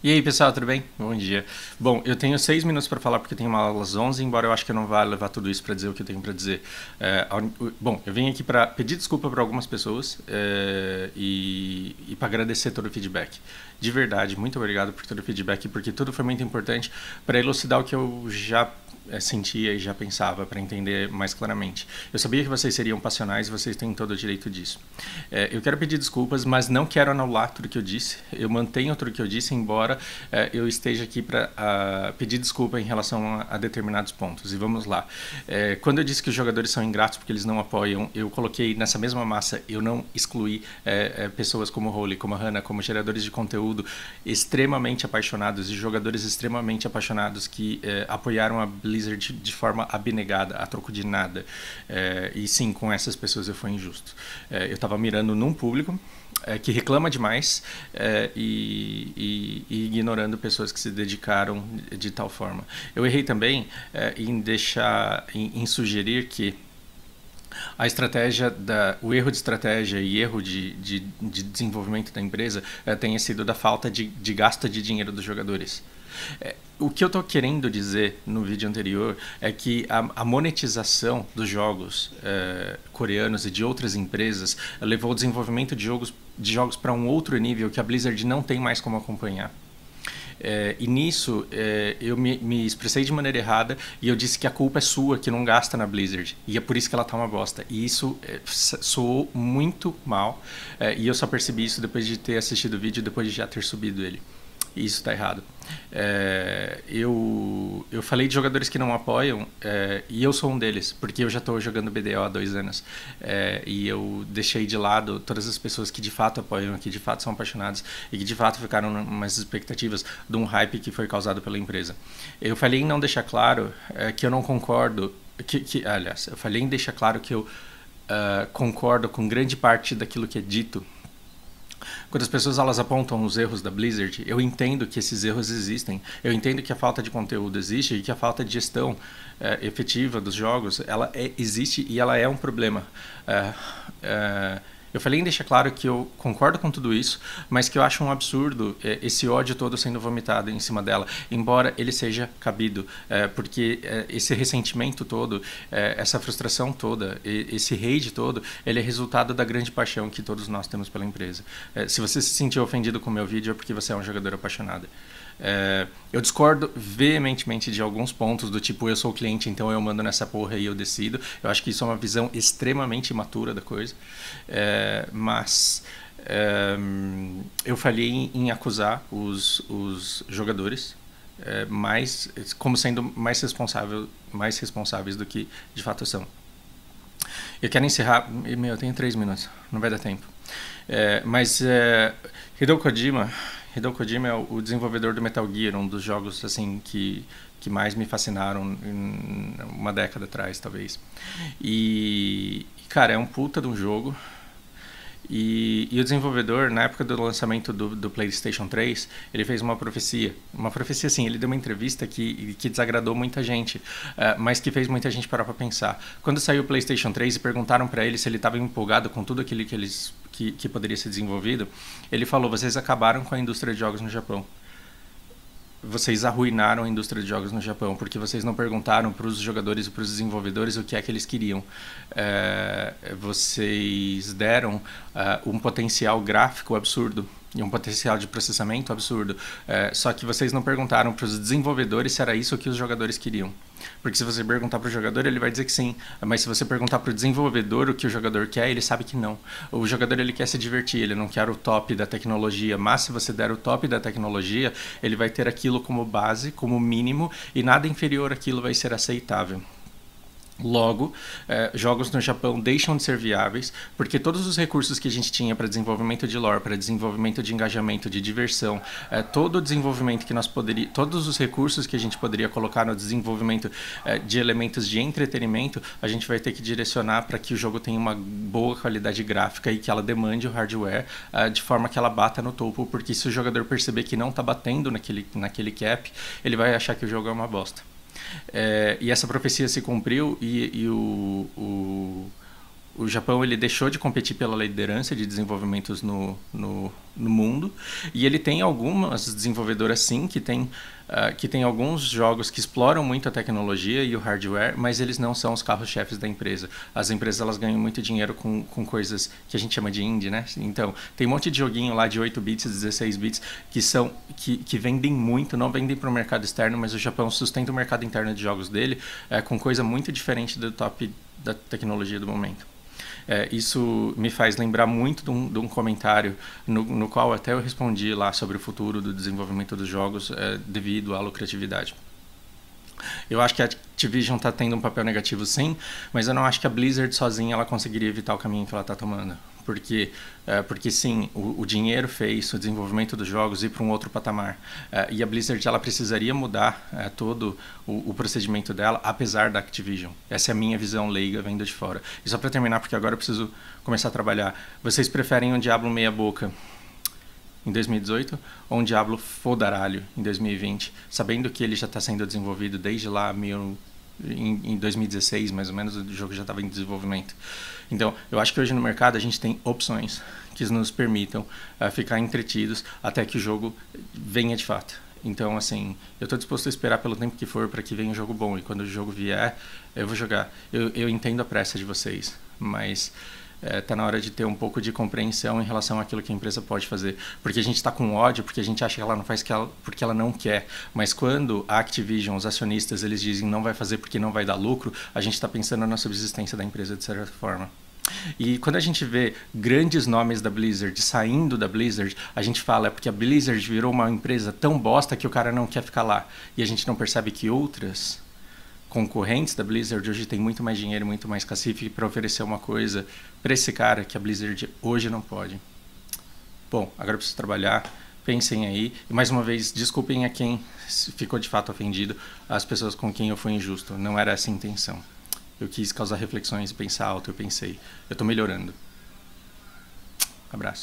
E aí, pessoal, tudo bem? Bom dia. Bom, eu tenho 6 minutos para falar porque eu tenho uma aula às 11, embora eu acho que eu não vá levar tudo isso para dizer o que eu tenho para dizer. Bom, eu vim aqui para pedir desculpa para algumas pessoas e para agradecer todo o feedback. De verdade, muito obrigado por todo o feedback, porque tudo foi muito importante para elucidar o que eu já sentia e já pensava, para entender mais claramente. Eu sabia que vocês seriam passionais e vocês têm todo o direito disso. Eu quero pedir desculpas, mas não quero anular tudo que eu disse. Eu mantenho tudo que eu disse, embora eu esteja aqui para pedir desculpa em relação a determinados pontos. E vamos lá. Quando eu disse que os jogadores são ingratos porque eles não apoiam, eu coloquei nessa mesma massa, eu não excluí pessoas como o Holy, como a Hannah, como geradores de conteúdo extremamente apaixonados e jogadores extremamente apaixonados que apoiaram a Blizzard de forma abnegada, a troco de nada. E sim, com essas pessoas eu fui injusto. Eu estava mirando num público que reclama demais e ignorando pessoas que se dedicaram de tal forma. Eu errei também em sugerir que a estratégia, o erro de estratégia e erro de desenvolvimento da empresa tenha sido da falta de gasto de dinheiro dos jogadores. O que eu estou querendo dizer no vídeo anterior é que a monetização dos jogos coreanos e de outras empresas levou o desenvolvimento de jogos para um outro nível que a Blizzard não tem mais como acompanhar. E nisso eu me expressei de maneira errada e eu disse que a culpa é sua, que não gasta na Blizzard. E é por isso que ela tá uma bosta. E isso soou muito mal. E eu só percebi isso depois de ter assistido o vídeo, depois de já ter subido ele. E isso está errado. Eu falei de jogadores que não apoiam e eu sou um deles, porque eu já estou jogando BDO há 2 anos e eu deixei de lado todas as pessoas que de fato apoiam, que de fato são apaixonadas e que de fato ficaram nas expectativas de um hype que foi causado pela empresa. Eu falei em não deixar claro que eu não concordo, aliás, eu falei em deixar claro que eu concordo com grande parte daquilo que é dito. Quando as pessoas elas apontam os erros da Blizzard, eu entendo que esses erros existem. Eu entendo que a falta de conteúdo existe e que a falta de gestão efetiva dos jogos ela existe e ela é um problema. Eu falei em deixar claro que eu concordo com tudo isso, mas que eu acho um absurdo esse ódio todo sendo vomitado em cima dela, embora ele seja cabido, porque esse ressentimento todo, essa frustração toda, esse rage todo, ele é resultado da grande paixão que todos nós temos pela empresa. Se você se sentiu ofendido com o meu vídeo é porque você é um jogador apaixonado. Eu discordo veementemente de alguns pontos do tipo eu sou o cliente, então eu mando nessa porra e eu decido. Eu acho que isso é uma visão extremamente imatura da coisa, mas eu falhei em acusar os jogadores como sendo mais responsáveis do que de fato são. Eu quero encerrar, eu tenho 3 minutos, não vai dar tempo. Mas Hideo Kojima é o desenvolvedor do Metal Gear, um dos jogos assim que mais me fascinaram em uma década atrás, talvez. Cara, é um puta de um jogo. E o desenvolvedor, na época do lançamento do PlayStation 3, ele fez uma profecia. Uma profecia assim, ele deu uma entrevista que desagradou muita gente, mas que fez muita gente parar para pensar. Quando saiu o PlayStation 3 e perguntaram para ele se ele estava empolgado com tudo aquilo que poderia ser desenvolvido, ele falou: vocês acabaram com a indústria de jogos no Japão. Vocês arruinaram a indústria de jogos no Japão, porque vocês não perguntaram para os jogadores e para os desenvolvedores o que é que eles queriam. Vocês deram um potencial gráfico absurdo e um potencial de processamento absurdo. Só que vocês não perguntaram para os desenvolvedores se era isso que os jogadores queriam. Porque se você perguntar para o jogador, ele vai dizer que sim. Mas se você perguntar para o desenvolvedor o que o jogador quer, ele sabe que não. O jogador ele quer se divertir, ele não quer o top da tecnologia. Mas se você der o top da tecnologia, ele vai ter aquilo como base, como mínimo, e nada inferior àquilo vai ser aceitável. Logo, jogos no Japão deixam de ser viáveis, porque todos os recursos que a gente tinha para desenvolvimento de lore, para desenvolvimento de engajamento, de diversão, todo o desenvolvimento que nós poderíamos, todos os recursos que a gente poderia colocar no desenvolvimento de elementos de entretenimento, a gente vai ter que direcionar para que o jogo tenha uma boa qualidade gráfica e que ela demande o hardware de forma que ela bata no topo, porque se o jogador perceber que não está batendo naquele cap, ele vai achar que o jogo é uma bosta. E essa profecia se cumpriu e o Japão ele deixou de competir pela liderança de desenvolvimentos no mundo, e ele tem algumas desenvolvedoras sim que tem alguns jogos que exploram muito a tecnologia e o hardware, mas eles não são os carros-chefes da empresa. As empresas elas ganham muito dinheiro com coisas que a gente chama de indie, né? Então, tem um monte de joguinho lá de 8 bits, 16 bits, que vendem muito, não vendem para o mercado externo, mas o Japão sustenta o mercado interno de jogos dele com coisa muito diferente do top da tecnologia do momento. Isso me faz lembrar muito de um comentário no qual até eu respondi lá sobre o futuro do desenvolvimento dos jogos devido à lucratividade. Eu acho que a Activision está tendo um papel negativo sim, mas eu não acho que a Blizzard sozinha ela conseguiria evitar o caminho que ela está tomando. Porque sim, o dinheiro fez o desenvolvimento dos jogos ir para um outro patamar. E a Blizzard ela precisaria mudar todo o procedimento dela, apesar da Activision. Essa é a minha visão leiga vendo de fora. E só para terminar, porque agora eu preciso começar a trabalhar. Vocês preferem um Diablo meia boca em 2018 ou um Diablo fodaralho em 2020, sabendo que ele já está sendo desenvolvido desde lá em 2016, mais ou menos, o jogo já estava em desenvolvimento. Então, eu acho que hoje no mercado a gente tem opções que nos permitam ficar entretidos até que o jogo venha de fato. Então, assim, eu estou disposto a esperar pelo tempo que for para que venha um jogo bom, e quando o jogo vier, eu vou jogar. Eu entendo a pressa de vocês, mas tá na hora de ter um pouco de compreensão em relação àquilo que a empresa pode fazer. Porque a gente está com ódio, porque a gente acha que ela não faz porque ela não quer. Mas quando a Activision, os acionistas, eles dizem não vai fazer porque não vai dar lucro, a gente está pensando na subsistência da empresa de certa forma. E quando a gente vê grandes nomes da Blizzard saindo da Blizzard, a gente fala porque a Blizzard virou uma empresa tão bosta que o cara não quer ficar lá. E a gente não percebe que outras concorrentes da Blizzard hoje tem muito mais dinheiro, muito mais cacife para oferecer uma coisa para esse cara que a Blizzard hoje não pode. Bom, agora eu preciso trabalhar, pensem aí. E mais uma vez, desculpem a quem ficou de fato ofendido, as pessoas com quem eu fui injusto. Não era essa a intenção. Eu quis causar reflexões e pensar alto, eu pensei. Eu estou melhorando. Abraço.